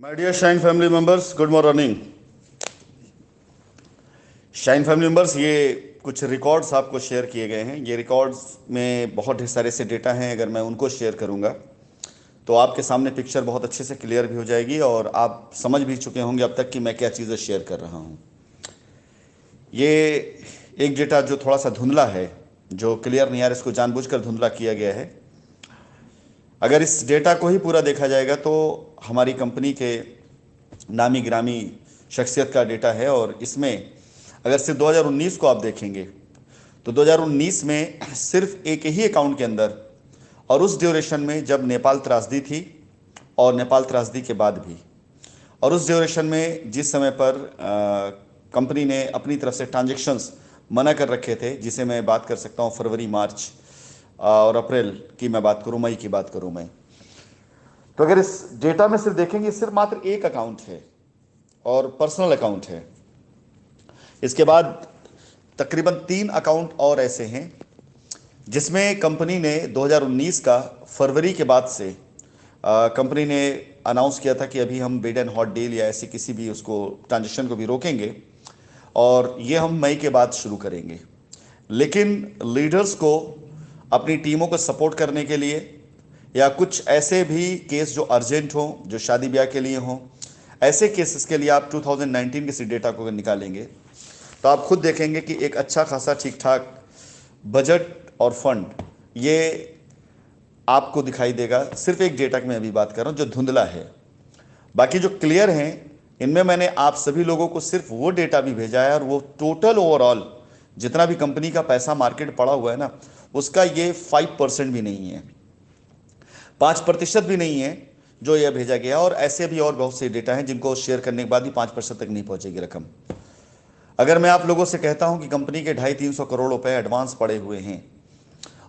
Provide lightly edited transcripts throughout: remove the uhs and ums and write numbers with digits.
My dear Shine family members, good morning. Shine family members, ये कुछ records आपको share किए गए हैं। ये रिकॉर्ड्स में बहुत ढेर सारे से डेटा हैं। अगर मैं उनको शेयर करूंगा तो आपके सामने पिक्चर बहुत अच्छे से क्लियर भी हो जाएगी और आप समझ भी चुके होंगे अब तक कि मैं क्या चीज़ें शेयर कर रहा हूँ। ये एक डेटा जो थोड़ा सा धुंधला है, जो क्लियर नहीं आ रहा, इसको जानबूझकर धुंधला किया गया है। अगर इस डेटा को ही पूरा देखा जाएगा तो हमारी कंपनी के नामी गिरामी शख्सियत का डेटा है। और इसमें अगर सिर्फ 2019 को आप देखेंगे तो 2019 में सिर्फ एक ही अकाउंट के अंदर, और उस ड्यूरेशन में जब नेपाल त्रासदी थी और नेपाल त्रासदी के बाद भी, और उस ड्यूरेशन में जिस समय पर कंपनी ने अपनी तरफ से ट्रांजेक्शन्स मना कर रखे थे, जिसे मैं बात कर सकता हूँ फरवरी, मार्च और अप्रैल की मैं बात करूँ, मई की बात करूँ मैं, तो अगर इस डेटा में सिर्फ देखेंगे, सिर्फ मात्र एक अकाउंट है और पर्सनल अकाउंट है। इसके बाद तकरीबन 3 अकाउंट और ऐसे हैं जिसमें कंपनी ने 2019 का फरवरी के बाद से कंपनी ने अनाउंस किया था कि अभी हम बिड एंड हॉट डील या ऐसे किसी भी उसको ट्रांजेक्शन को भी रोकेंगे और ये हम मई के बाद शुरू करेंगे। लेकिन लीडर्स को अपनी टीमों को सपोर्ट करने के लिए या कुछ ऐसे भी केस जो अर्जेंट हो, जो शादी ब्याह के लिए हों, ऐसे केसेस के लिए आप 2019 के इसी डेटा को निकालेंगे तो आप खुद देखेंगे कि एक अच्छा खासा ठीक ठाक बजट और फंड ये आपको दिखाई देगा। सिर्फ एक डेटा की मैं अभी बात कर रहा हूं जो धुंधला है। बाकी जो क्लियर हैं, इनमें मैंने आप सभी लोगों को सिर्फ वो डेटा भी भेजा है और वो टोटल ओवरऑल जितना भी कंपनी का पैसा मार्केट पड़ा हुआ है ना, उसका ये 5% भी नहीं है, 5% भी नहीं है जो यह भेजा गया। और ऐसे भी और बहुत से डेटा हैं जिनको शेयर करने के बाद भी 5% तक नहीं पहुंचेगी रकम। अगर मैं आप लोगों से कहता हूं कि कंपनी के 250-300 करोड़ रुपए एडवांस पड़े हुए हैं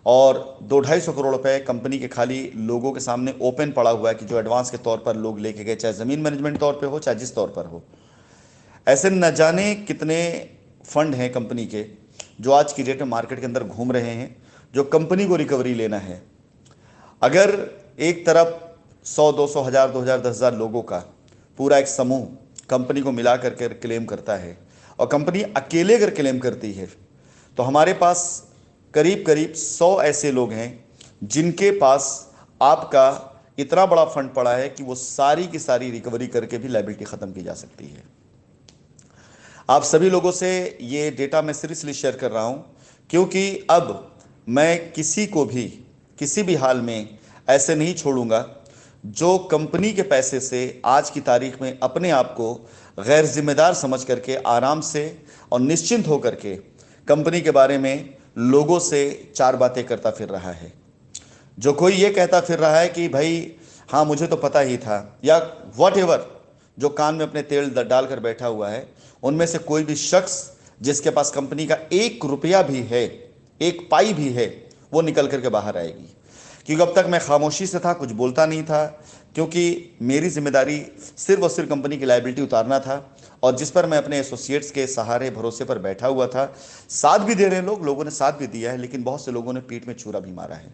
और 200-250 करोड़ रुपए कंपनी के खाली लोगों के सामने ओपन पड़ा हुआ है कि जो एडवांस के तौर पर लोग लेके गए, चाहे ज़मीन मैनेजमेंट तौर पे हो, चाहे जिस तौर पर हो, ऐसे न जाने कितने फंड हैं कंपनी के जो आज की डेट में मार्केट के अंदर घूम रहे हैं, जो कंपनी को रिकवरी लेना है। अगर एक तरफ 100, 200, 1000, 2000, 10,000 लोगों का पूरा एक समूह कंपनी को मिला करके क्लेम करता है और कंपनी अकेले अगर क्लेम करती है तो हमारे पास करीब करीब 100 ऐसे लोग हैं जिनके पास आपका इतना बड़ा फंड पड़ा है कि वो सारी की सारी रिकवरी करके भी लायबिलिटी ख़त्म की जा सकती है। आप सभी लोगों से ये डेटा मैं सिर्फ इसलिए शेयर कर रहा हूं क्योंकि अब मैं किसी को भी किसी भी हाल में ऐसे नहीं छोड़ूंगा जो कंपनी के पैसे से आज की तारीख में अपने आप को गैर जिम्मेदार समझ करके आराम से और निश्चिंत होकर के कंपनी के बारे में लोगों से 4 बातें करता फिर रहा है। जो कोई ये कहता फिर रहा है कि भाई हाँ मुझे तो पता ही था, या वॉट जो कान में अपने तेल डालकर बैठा हुआ है, उनमें से कोई भी शख्स जिसके पास कंपनी का 1 रुपया भी है, 1 पाई भी है, वो निकल करके बाहर आएगी। क्योंकि अब तक मैं खामोशी से था, कुछ बोलता नहीं था, क्योंकि मेरी जिम्मेदारी सिर्फ और सिर्फ कंपनी की लायबिलिटी उतारना था और जिस पर मैं अपने एसोसिएट्स के सहारे भरोसे पर बैठा हुआ था। साथ भी दे रहे लोगों ने साथ भी दिया है, लेकिन बहुत से लोगों ने पीठ में छुरा भी मारा है।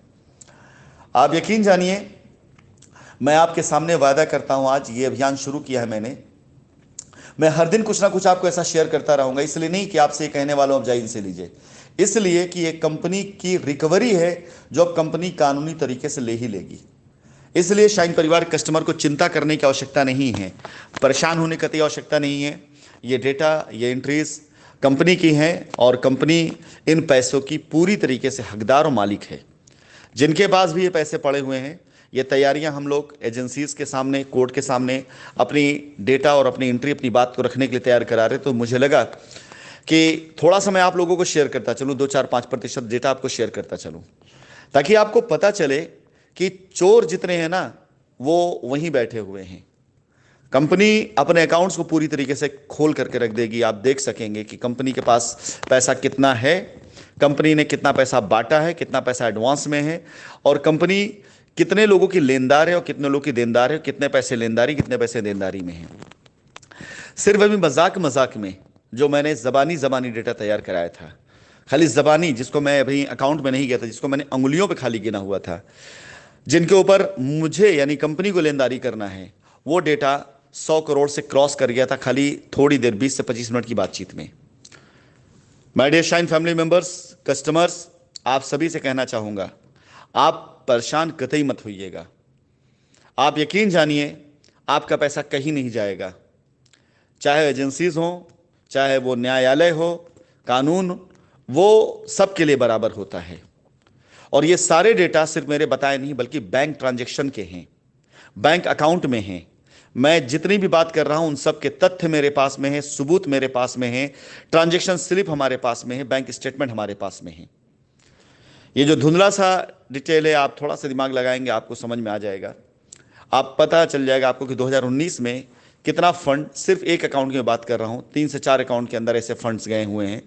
आप यकीन जानिए, मैं आपके सामने वादा करता हूं, आज ये अभियान शुरू किया है मैंने, मैं हर दिन कुछ ना कुछ आपको ऐसा शेयर करता रहूंगा। इसलिए नहीं कि आपसे कहने वालों अब जाइए इनसे लीजिए, इसलिए कि एक कंपनी की रिकवरी है जो अब कंपनी कानूनी तरीके से ले ही लेगी। इसलिए शाइन परिवार कस्टमर को चिंता करने की आवश्यकता नहीं है, परेशान होने की आवश्यकता नहीं है। ये डेटा, ये एंट्रीज कंपनी की हैं और कंपनी इन पैसों की पूरी तरीके से हकदार और मालिक है। जिनके पास भी ये पैसे पड़े हुए हैं, ये तैयारियां हम लोग एजेंसीज के सामने, कोर्ट के सामने अपनी डेटा और अपनी एंट्री, अपनी बात को रखने के लिए तैयार करा रहे। तो मुझे लगा कि थोड़ा सा मैं आप लोगों को शेयर करता चलूं, 2-4-5% डेटा आपको शेयर करता चलूं, ताकि आपको पता चले कि चोर जितने हैं ना वो वहीं बैठे हुए हैं। कंपनी अपने अकाउंट्स को पूरी तरीके से खोल करके रख देगी। आप देख सकेंगे कि कंपनी के पास पैसा कितना है, कंपनी ने कितना पैसा बांटा है, कितना पैसा एडवांस में है, और कंपनी कितने लोगों की लेनदार है और कितने लोगों की देनदार है, कितने पैसे लेनदारी, कितने पैसे देनदारी में है। सिर्फ अभी मजाक मजाक में जो मैंने जबानी डेटा तैयार कराया था, खाली जबानी, जिसको मैं अभी अकाउंट में नहीं गया था, जिसको मैंने अंगुलियों पे खाली गिना हुआ था, जिनके ऊपर मुझे यानी कंपनी को लेनदारी करना है, वो डेटा 100 करोड़ से क्रॉस कर गया था खाली थोड़ी देर, 20 से 25 मिनट की बातचीत में। My dear Shine family members, customers, आप सभी से कहना चाहूंगा, आप परेशान कतई मत होइएगा। आप यकीन जानिए, आपका पैसा कहीं नहीं जाएगा। चाहे एजेंसीज हो, चाहे वो न्यायालय हो, कानून, वो सबके लिए बराबर होता है। और ये सारे डेटा सिर्फ मेरे बताए नहीं बल्कि बैंक ट्रांजैक्शन के हैं, बैंक अकाउंट में हैं। मैं जितनी भी बात कर रहा हूं उन सब के तथ्य मेरे पास में है, सबूत मेरे पास में है, ट्रांजैक्शन स्लिप हमारे पास में है, बैंक स्टेटमेंट हमारे पास में है। ये जो धुंधला सा डिटेल है, आप थोड़ा सा दिमाग लगाएंगे आपको समझ में आ जाएगा। आप पता चल जाएगा आपको कि 2019 में कितना फंड, सिर्फ एक अकाउंट की मैं बात कर रहा हूं, 3 से 4 अकाउंट के अंदर ऐसे फंड्स गए हुए हैं।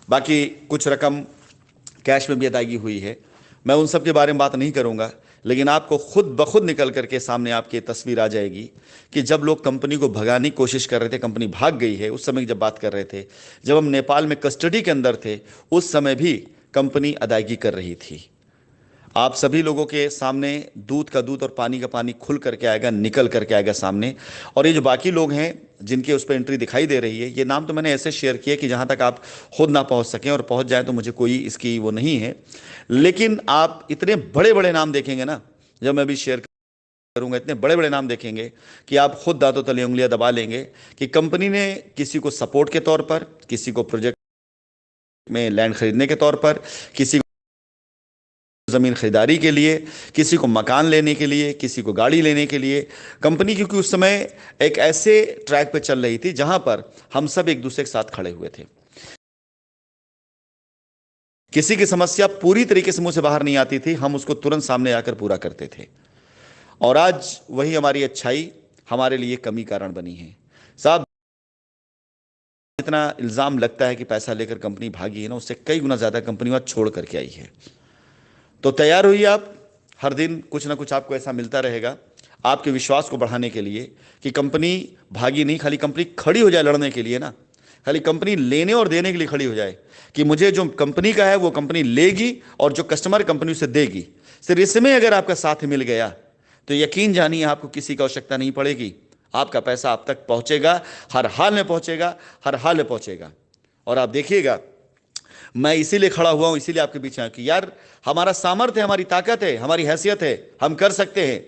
बाकी कुछ रकम कैश में भी अदायगी हुई है। मैं उन सब के बारे में बात नहीं करूंगा, लेकिन आपको खुद ब खुद निकल करके सामने आपकी तस्वीर आ जाएगी कि जब लोग कंपनी को भगाने की कोशिश कर रहे थे, कंपनी भाग गई है, उस समय की जब बात कर रहे थे, जब हम नेपाल में कस्टडी के अंदर थे, उस समय भी कंपनी अदायगी कर रही थी। आप सभी लोगों के सामने दूध का दूध और पानी का पानी खुल करके आएगा, निकल करके आएगा सामने। और ये जो बाकी लोग हैं जिनके उस पर एंट्री दिखाई दे रही है, ये नाम तो मैंने ऐसे शेयर किए कि जहां तक आप खुद ना पहुंच सकें, और पहुंच जाए तो मुझे कोई इसकी वो नहीं है। लेकिन आप इतने बड़े बड़े नाम देखेंगे ना, जब मैं भी शेयर करूंगा, इतने बड़े बड़े नाम देखेंगे कि आप खुद दांतों तले उंगलियां दबा लेंगे कि कंपनी ने किसी को सपोर्ट के तौर पर, किसी को प्रोजेक्ट में लैंड खरीदने के तौर पर, किसी जमीन खरीदारी के लिए, किसी को मकान लेने के लिए, किसी को गाड़ी लेने के लिए, कंपनी क्योंकि उस समय एक ऐसे ट्रैक पे चल रही थी जहां पर हम सब एक दूसरे के साथ खड़े हुए थे। किसी की समस्या पूरी तरीके से मुंह से बाहर नहीं आती थी, हम उसको तुरंत सामने आकर पूरा करते थे। और आज वही हमारी अच्छाई हमारे लिए कमी कारण बनी है। साहब, इतना इल्जाम लगता है कि पैसा लेकर कंपनी भागी है ना, उससे कई गुना ज्यादा कंपनी वहां छोड़ करके आई है। तो तैयार हुई आप, हर दिन कुछ ना कुछ आपको ऐसा मिलता रहेगा आपके विश्वास को बढ़ाने के लिए कि कंपनी भागी नहीं, खाली कंपनी खड़ी हो जाए लड़ने के लिए ना, खाली कंपनी लेने और देने के लिए खड़ी हो जाए कि मुझे जो कंपनी का है वो कंपनी लेगी और जो कस्टमर कंपनी उसे देगी। सिर्फ इसमें अगर आपका साथ मिल गया तो यकीन जानिए आपको किसी की आवश्यकता नहीं पड़ेगी, आपका पैसा आप तक पहुंचेगा, हर हाल में पहुंचेगा, हर हाल में पहुंचेगा। और आप देखिएगा, मैं इसीलिए खड़ा हुआ हूं, इसीलिए आपके पीछे कि यार हमारा सामर्थ्य है, हमारी ताकत है, हमारी हैसियत है, हम कर सकते हैं।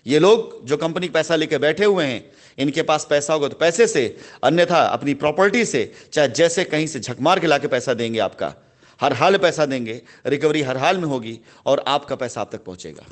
ये लोग जो कंपनी पैसा लेके बैठे हुए हैं, इनके पास पैसा होगा तो पैसे से, अन्यथा अपनी प्रॉपर्टी से, चाहे जैसे कहीं से झक मार के लाके पैसा देंगे, आपका हर हाल पैसा देंगे, रिकवरी हर हाल में होगी और आपका पैसा आप तक पहुंचेगा।